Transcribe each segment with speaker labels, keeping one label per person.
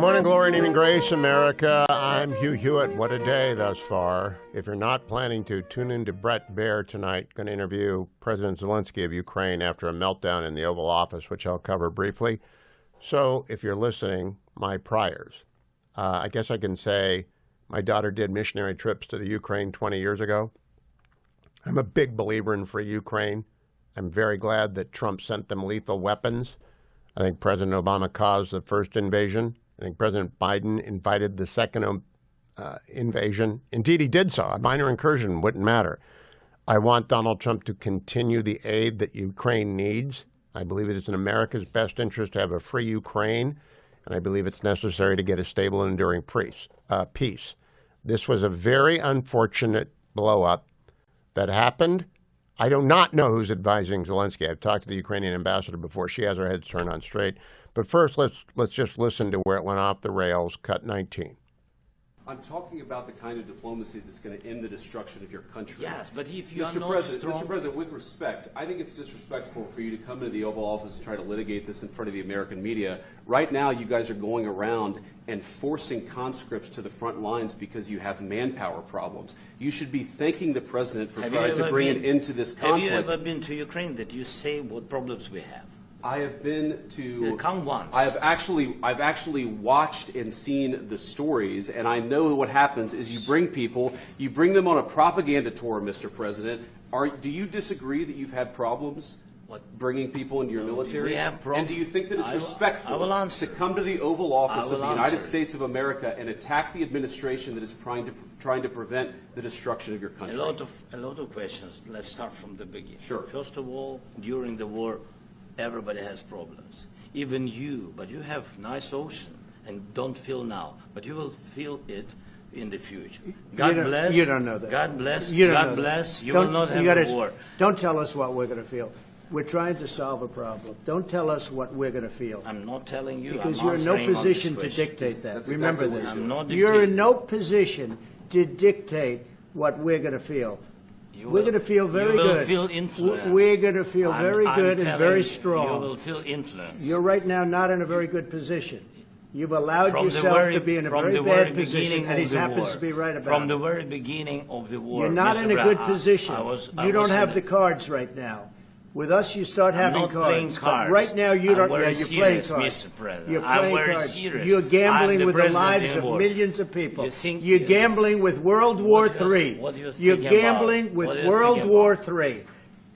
Speaker 1: morning, glory and evening grace, America. I'm Hugh Hewitt. What a day thus far. If you're not planning to, tune in to Brett Baer tonight. Going to interview President Zelensky of Ukraine after a meltdown in the Oval Office, which I'll cover briefly. So if you're listening, my priors. I guess I can say my daughter did missionary trips to the Ukraine 20 years ago. I'm a big believer in free Ukraine. I'm very glad that Trump sent them lethal weapons. I think President Obama caused the first invasion. I think President Biden invited the second invasion. Indeed, he did so. A minor incursion wouldn't matter. I want Donald Trump to continue the aid that Ukraine needs. I believe it is in America's best interest to have a free Ukraine, and I believe it's necessary to get a stable and enduring peace. This was a very unfortunate blow-up that happened. I do not know who's advising Zelensky. I've talked to the Ukrainian ambassador before. She has her head turned on straight. But first, let's just listen to where it went off the rails, cut 19.
Speaker 2: I'm talking about the kind of diplomacy that's going to end the destruction of your country.
Speaker 3: Yes, but if you are
Speaker 2: Mr.
Speaker 3: not
Speaker 2: President,
Speaker 3: strong...
Speaker 2: Mr. President, with respect, I think it's disrespectful for you to come to the Oval Office and try to litigate this in front of the American media. Right now, you guys are going around and forcing conscripts to the front lines because you have manpower problems. You should be thanking the President for trying to bring an end to this conflict.
Speaker 3: Have you ever been to Ukraine that you say what problems we have?
Speaker 2: I have been to.
Speaker 3: Come once.
Speaker 2: I've actually watched and seen the stories, and I know what happens is you bring them on a propaganda tour, Mr. President. Do you disagree that you've had problems bringing people into your military?
Speaker 3: We have problems.
Speaker 2: And do you think that it's respectful to come to the Oval Office of the United States of America and attack the administration that is trying to prevent the destruction of your country?
Speaker 3: A lot of questions. Let's start from the beginning.
Speaker 2: Sure.
Speaker 3: First of all, during the war, everybody has problems. Even you, but you have nice ocean and don't feel now, but you will feel it in the future. God bless.
Speaker 4: You don't know that.
Speaker 3: God bless.
Speaker 4: You don't
Speaker 3: God
Speaker 4: know
Speaker 3: bless.
Speaker 4: That.
Speaker 3: You will not have a war.
Speaker 4: Don't tell us what we're going to feel. We're trying to solve a problem. Don't tell us what we're going to feel.
Speaker 3: I'm not telling you.
Speaker 4: Because you're in no position to dictate that. Remember this.
Speaker 3: I'm not
Speaker 4: you're in no position to dictate what we're going to feel. We're going to feel very good.
Speaker 3: You will feel influence.
Speaker 4: We're going to feel very good and very strong.
Speaker 3: You will feel influence.
Speaker 4: You're right now not in a very good position. You've allowed yourself to be in a very bad position, and he happens to be right about it.
Speaker 3: From the very beginning of the war.
Speaker 4: You're not in a good position. You don't have the cards right now. With us, you start having cards. But right now, you don't. Yeah, you're playing cards.
Speaker 3: Mr. President.
Speaker 4: You're playing cards.
Speaker 3: Serious.
Speaker 4: You're gambling with the lives of millions of people. You're gambling with World War III. You're gambling with World War III.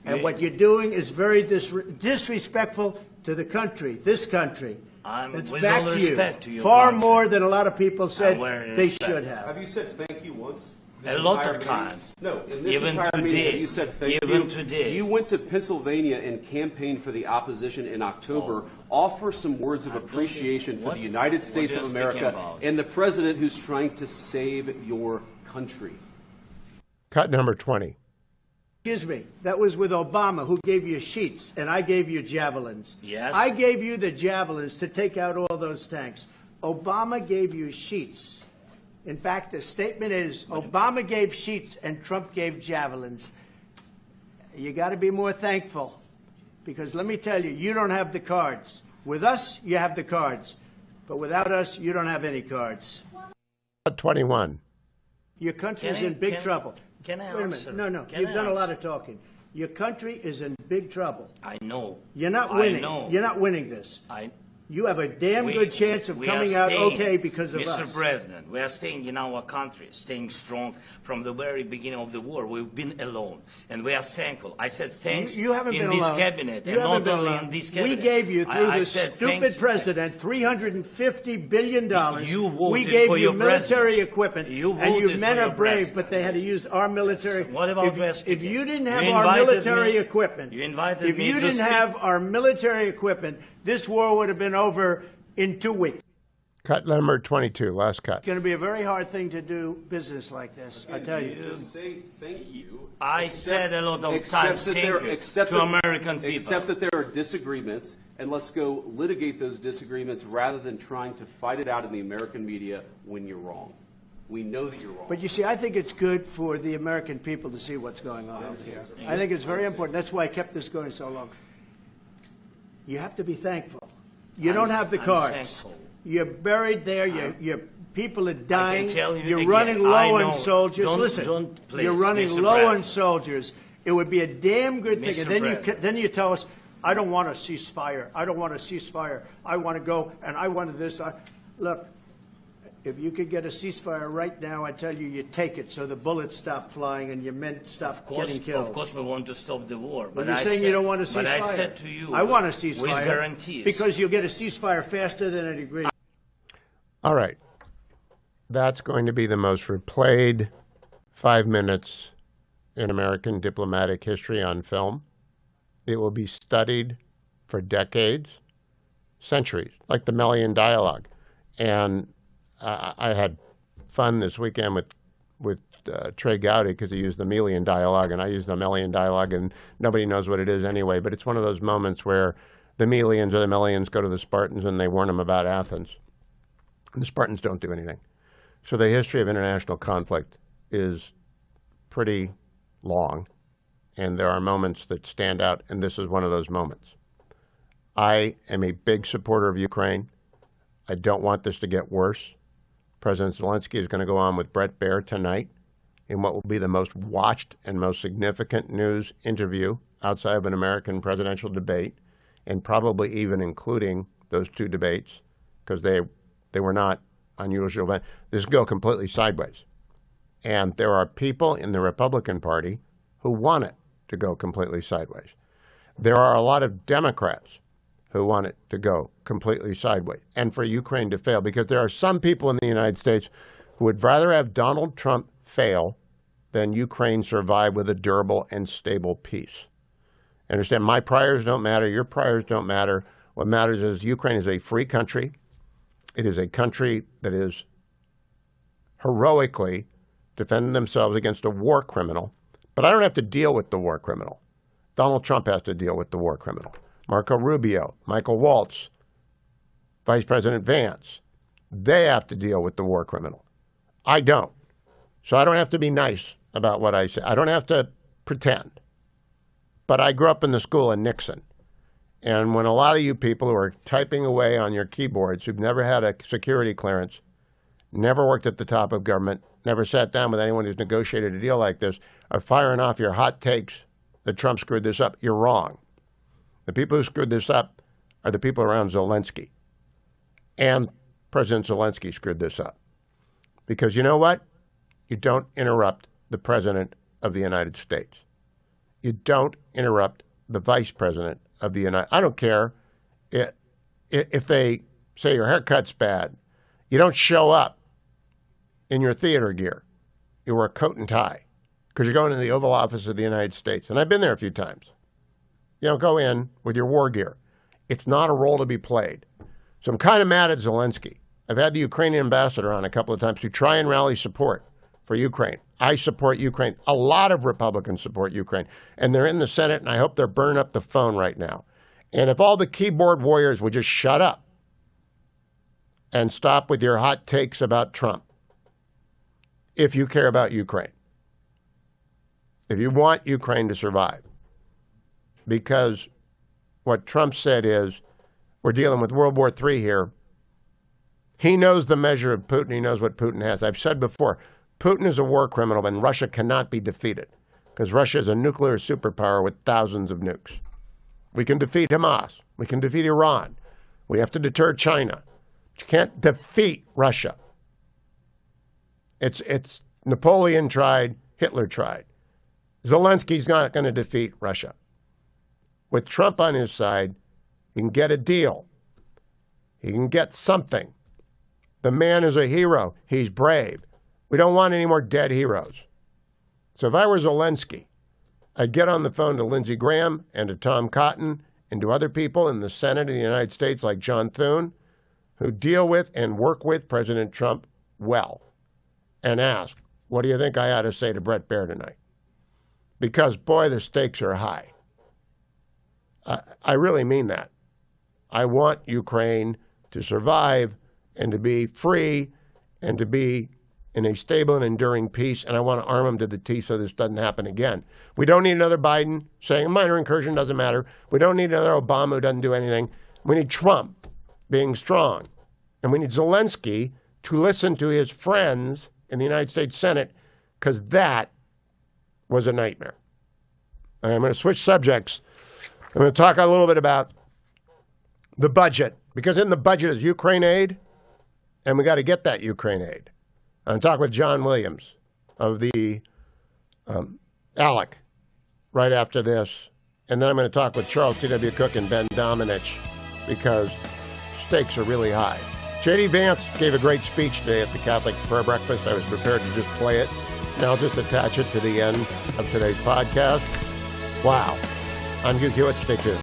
Speaker 4: And what you're doing is very disrespectful to the country, this country. It's back to you. Far more than a lot of people said they should have.
Speaker 2: Have you said thank you once?
Speaker 3: A lot of times.
Speaker 2: No, in this
Speaker 3: even
Speaker 2: entire
Speaker 3: today,
Speaker 2: meeting, you said thank
Speaker 3: even
Speaker 2: you.
Speaker 3: Today.
Speaker 2: You went to Pennsylvania and campaigned for the opposition in October. Offer some words of appreciation for the United States of America and the president who's trying to save your country.
Speaker 1: Cut number 20.
Speaker 4: Excuse me, that was with Obama, who gave you sheets, and I gave you javelins.
Speaker 3: Yes.
Speaker 4: I gave you the javelins to take out all those tanks. Obama gave you sheets. In fact, the statement is Obama gave sheets and Trump gave javelins. You got to be more thankful, because let me tell you, you don't have the cards. With us, you have the cards, but without us, you don't have any cards.
Speaker 1: 21.
Speaker 4: Your country's in big trouble.
Speaker 3: Can I
Speaker 4: Wait a
Speaker 3: answer?
Speaker 4: minute. No. You've done a lot of talking. Your country is in big trouble.
Speaker 3: I know.
Speaker 4: You're not winning.
Speaker 3: I know.
Speaker 4: You're not winning this. You have a damn good chance of coming out okay because of us.
Speaker 3: Mr. President, we are staying in our country, staying strong from the very beginning of the war. We've been alone, and we are thankful. I said thanks
Speaker 4: you haven't
Speaker 3: in
Speaker 4: been
Speaker 3: this
Speaker 4: alone.
Speaker 3: cabinet,
Speaker 4: you
Speaker 3: and
Speaker 4: haven't
Speaker 3: not
Speaker 4: been
Speaker 3: only
Speaker 4: alone.
Speaker 3: in this cabinet.
Speaker 4: We gave you, through the stupid president, $350 billion. We gave you military equipment, and you men are brave, but they had to use our military.
Speaker 3: Yes. What about
Speaker 4: if you didn't have our military equipment,
Speaker 3: if
Speaker 4: you didn't have our military equipment, this war would have been over in 2 weeks.
Speaker 1: Cut number 22, last cut.
Speaker 4: It's going to be a very hard thing to do business like this, I tell you.
Speaker 2: Just say thank you.
Speaker 3: I said a lot of times thank you to American people.
Speaker 2: Except that there are disagreements, and let's go litigate those disagreements rather than trying to fight it out in the American media when you're wrong. We know that you're wrong.
Speaker 4: But you see, I think it's good for the American people to see what's going on out here. I think it's very important. That's why I kept this going so long. You have to be thankful. You don't have the cards. You're buried there. Your people are dying.
Speaker 3: tell you
Speaker 4: You're
Speaker 3: again,
Speaker 4: running
Speaker 3: I
Speaker 4: low
Speaker 3: know.
Speaker 4: on soldiers.
Speaker 3: Don't-
Speaker 4: Listen,
Speaker 3: don't please,
Speaker 4: you're running
Speaker 3: Mr.
Speaker 4: low on
Speaker 3: President.
Speaker 4: soldiers. It would be a damn good thing.
Speaker 3: Mr.
Speaker 4: And then
Speaker 3: President.
Speaker 4: then you tell us, I don't want a ceasefire. I don't want a ceasefire. I want to go, and I wanted this. Look, if you could get a ceasefire right now, I tell you, you take it so the bullets stop flying and your men stop getting killed.
Speaker 3: Of course, we want to stop the war.
Speaker 4: But
Speaker 3: But
Speaker 4: you're
Speaker 3: I
Speaker 4: saying
Speaker 3: said,
Speaker 4: you don't want a ceasefire.
Speaker 3: But I said to you,
Speaker 4: I want a ceasefire.
Speaker 3: with guarantees.
Speaker 4: Because you'll get a ceasefire faster than an agreement.
Speaker 1: All right. That's going to be the most replayed 5 minutes in American diplomatic history on film. It will be studied for decades, centuries, like the Melian dialogue. And I had fun this weekend with Trey Gowdy because he used the Melian dialogue and I used the Melian dialogue, and nobody knows what it is anyway. But it's one of those moments where the Melians or the Melians go to the Spartans and they warn them about Athens. And the Spartans don't do anything. So the history of international conflict is pretty long, and there are moments that stand out, and this is one of those moments. I am a big supporter of Ukraine. I don't want this to get worse. President Zelensky is going to go on with Bret Baier tonight in what will be the most watched and most significant news interview outside of an American presidential debate, and probably even including those two debates, because they were not unusual events. This will go completely sideways. And there are people in the Republican Party who want it to go completely sideways. There are a lot of Democrats who want it to go completely sideways and for Ukraine to fail, because there are some people in the United States who would rather have Donald Trump fail than Ukraine survive with a durable and stable peace. Understand, my priors don't matter, your priors don't matter. What matters is Ukraine is a free country. It is a country that is heroically defending themselves against a war criminal. But I don't have to deal with the war criminal. Donald Trump has to deal with the war criminal. Marco Rubio, Michael Waltz, Vice President Vance, they have to deal with the war criminal. I don't. So I don't have to be nice about what I say. I don't have to pretend. But I grew up in the school of Nixon. And when a lot of you people who are typing away on your keyboards, who've never had a security clearance, never worked at the top of government, never sat down with anyone who's negotiated a deal like this, are firing off your hot takes that Trump screwed this up, you're wrong. The people who screwed this up are the people around Zelensky. And President Zelensky screwed this up. Because you know what? You don't interrupt the President of the United States. You don't interrupt the Vice President of the United States. I don't care if they say your haircut's bad. You don't show up in your theater gear. You wear a coat and tie because you're going to the Oval Office of the United States. And I've been there a few times. You don't go in with your war gear. It's not a role to be played. So I'm kind of mad at Zelensky. I've had the Ukrainian ambassador on a couple of times to try and rally support for Ukraine. I support Ukraine. A lot of Republicans support Ukraine. And they're in the Senate, and I hope they're burning up the phone right now. And if all the keyboard warriors would just shut up and stop with your hot takes about Trump, if you care about Ukraine, if you want Ukraine to survive, because what Trump said is, we're dealing with World War III here. He knows the measure of Putin. He knows what Putin has. I've said before, Putin is a war criminal, and Russia cannot be defeated because Russia is a nuclear superpower with thousands of nukes. We can defeat Hamas. We can defeat Iran. We have to deter China. You can't defeat Russia. It's Napoleon tried, Hitler tried. Zelensky's not going to defeat Russia. With Trump on his side, he can get a deal. He can get something. The man is a hero. He's brave. We don't want any more dead heroes. So if I were Zelensky, I'd get on the phone to Lindsey Graham and to Tom Cotton and to other people in the Senate of the United States like John Thune, who deal with and work with President Trump well, and ask, what do you think I ought to say to Bret Baier tonight? Because, boy, the stakes are high. I really mean that. I want Ukraine to survive and to be free and to be in a stable and enduring peace, and I want to arm them to the teeth so this doesn't happen again. We don't need another Biden saying a minor incursion doesn't matter. We don't need another Obama who doesn't do anything. We need Trump being strong And we need Zelensky to listen to his friends in the United States Senate, because that was a nightmare. I'm going to switch subjects. I'm going to talk a little bit about the budget, because in the budget is Ukraine aid, and we got to get that Ukraine aid. I'm going to talk with John Williams of the ALEC right after this. And then I'm going to talk with Charles T.W. Cook and Ben Domenech, because stakes are really high. J.D. Vance gave a great speech today at the Catholic Prayer Breakfast. I was prepared to just play it. Now I'll just attach it to the end of today's podcast. Wow. I'm Hugh Hewitt. Stay tuned.